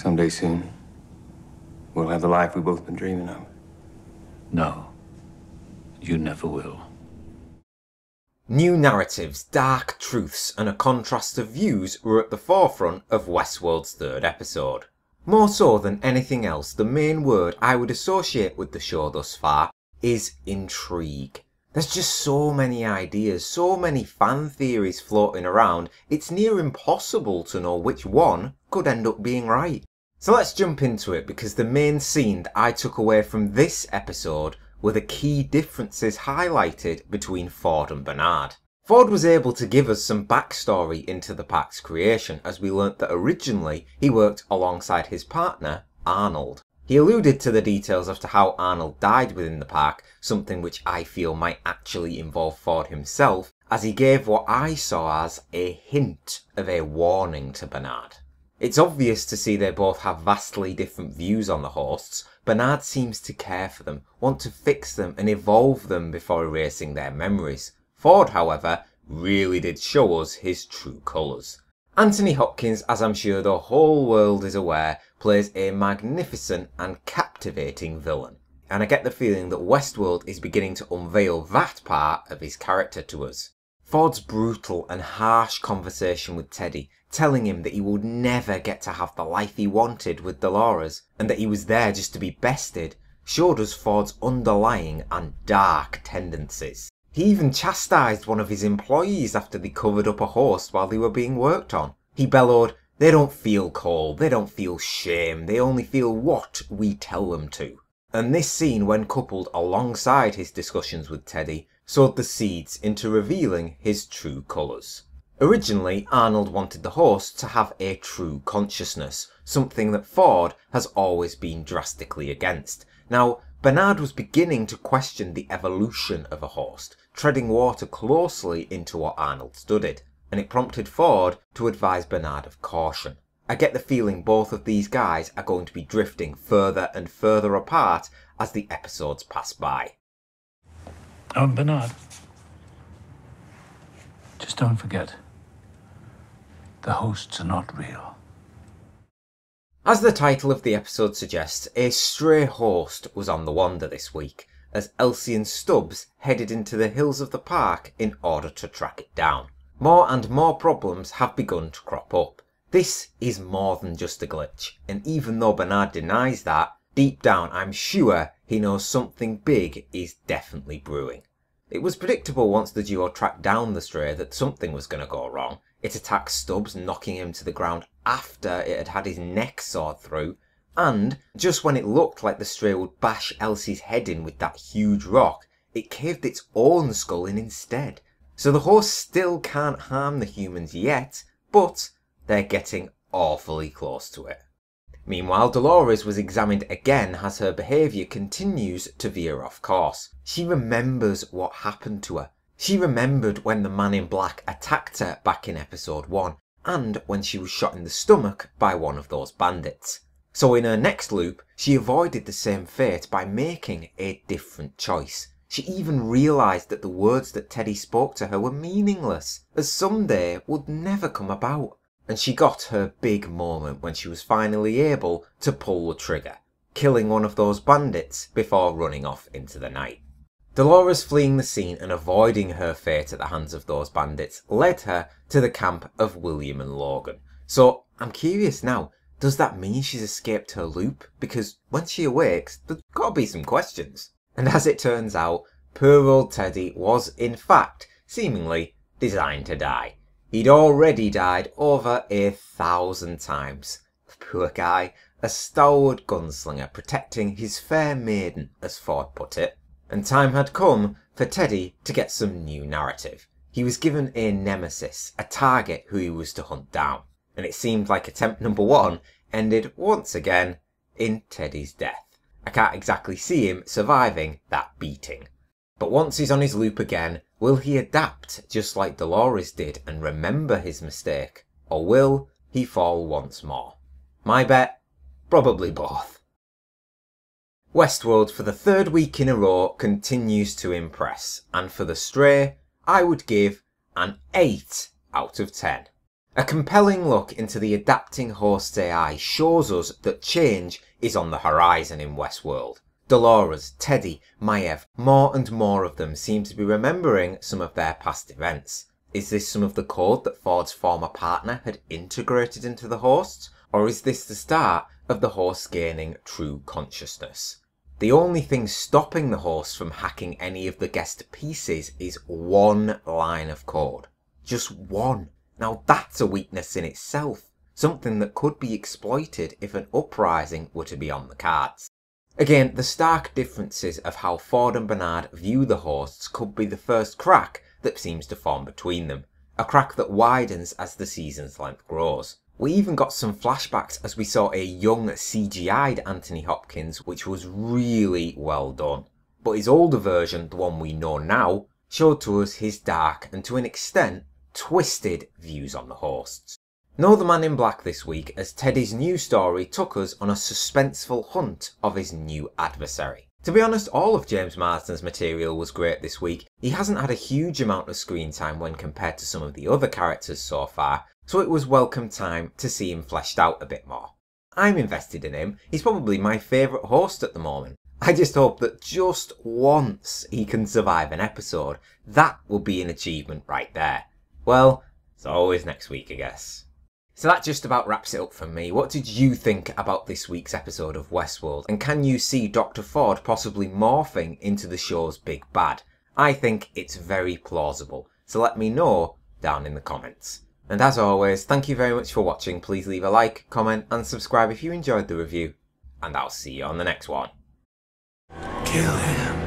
Someday soon, we'll have the life we've both been dreaming of. No, you never will. New narratives, dark truths and a contrast of views were at the forefront of Westworld's third episode. More so than anything else, the main word I would associate with the show thus far is intrigue. There's just so many ideas, so many fan theories floating around, it's near impossible to know which one could end up being right. So let's jump into it, because the main scene that I took away from this episode were the key differences highlighted between Ford and Bernard. Ford was able to give us some backstory into the pack's creation, as we learnt that originally he worked alongside his partner, Arnold. He alluded to the details as to how Arnold died within the pack, something which I feel might actually involve Ford himself, as he gave what I saw as a hint of a warning to Bernard. It's obvious to see they both have vastly different views on the hosts. Bernard seems to care for them, want to fix them and evolve them before erasing their memories. Ford, however, really did show us his true colours. Anthony Hopkins, as I'm sure the whole world is aware, plays a magnificent and captivating villain. And I get the feeling that Westworld is beginning to unveil that part of his character to us. Ford's brutal and harsh conversation with Teddy, telling him that he would never get to have the life he wanted with Dolores, and that he was there just to be bested, showed us Ford's underlying and dark tendencies. He even chastised one of his employees after they covered up a host while they were being worked on. He bellowed, "They don't feel cold, they don't feel shame, they only feel what we tell them to." And this scene, when coupled alongside his discussions with Teddy, sowed the seeds into revealing his true colours. Originally, Arnold wanted the host to have a true consciousness, something that Ford has always been drastically against. Now, Bernard was beginning to question the evolution of a host, treading water closely into what Arnold studied, and it prompted Ford to advise Bernard of caution. I get the feeling both of these guys are going to be drifting further and further apart as the episodes pass by. Bernard, just don't forget, the hosts are not real. As the title of the episode suggests, a stray host was on the wander this week, as Elsie and Stubbs headed into the hills of the park in order to track it down. More and more problems have begun to crop up. This is more than just a glitch, and even though Bernard denies that, deep down I'm sure he knows something big is definitely brewing. It was predictable once the duo tracked down the stray that something was going to go wrong. It attacked Stubbs, knocking him to the ground after it had had his neck sawed through, and just when it looked like the stray would bash Elsie's head in with that huge rock, it caved its own skull in instead. So the horse still can't harm the humans yet, but they're getting awfully close to it. Meanwhile, Dolores was examined again as her behaviour continues to veer off course. She remembers what happened to her. She remembered when the man in black attacked her back in episode 1, and when she was shot in the stomach by one of those bandits. So in her next loop, she avoided the same fate by making a different choice. She even realised that the words that Teddy spoke to her were meaningless, as someday would never come about. And she got her big moment when she was finally able to pull the trigger, killing one of those bandits before running off into the night. Dolores fleeing the scene and avoiding her fate at the hands of those bandits led her to the camp of William and Logan. So I'm curious now, does that mean she's escaped her loop? Because when she awakes, there's got to be some questions. And as it turns out, poor old Teddy was in fact seemingly designed to die. He'd already died over 1,000 times. The poor guy, a stalwart gunslinger protecting his fair maiden, as Ford put it. And time had come for Teddy to get some new narrative. He was given a nemesis, a target who he was to hunt down. And it seemed like attempt number 1 ended once again in Teddy's death. I can't exactly see him surviving that beating. But once he's on his loop again, will he adapt just like Dolores did and remember his mistake? Or will he fall once more? My bet? Probably both. Westworld for the third week in a row continues to impress, and for The Stray, I would give an 8 out of 10. A compelling look into the adapting hosts AI shows us that change is on the horizon in Westworld. Dolores, Teddy, Maev, more and more of them seem to be remembering some of their past events. Is this some of the code that Ford's former partner had integrated into the hosts? Or is this the start of the hosts gaining true consciousness? The only thing stopping the hosts from hacking any of the guest pieces is one line of code. Just one. Now that's a weakness in itself. Something that could be exploited if an uprising were to be on the cards. Again, the stark differences of how Ford and Bernard view the hosts could be the first crack that seems to form between them. A crack that widens as the season's length grows. We even got some flashbacks as we saw a young CGI'd Anthony Hopkins, which was really well done. But his older version, the one we know now, showed to us his dark and to an extent twisted views on the hosts. Know the Man in Black this week as Teddy's new story took us on a suspenseful hunt of his new adversary. To be honest, all of James Marsden's material was great this week. He hasn't had a huge amount of screen time when compared to some of the other characters so far, so it was welcome time to see him fleshed out a bit more. I'm invested in him. He's probably my favourite host at the moment. I just hope that just once he can survive an episode. That will be an achievement right there. Well, it's always next week, I guess. So that just about wraps it up for me. What did you think about this week's episode of Westworld? And can you see Dr. Ford possibly morphing into the show's big bad? I think it's very plausible. So let me know down in the comments. And as always, thank you very much for watching. Please leave a like, comment and subscribe if you enjoyed the review. And I'll see you on the next one. Kill him.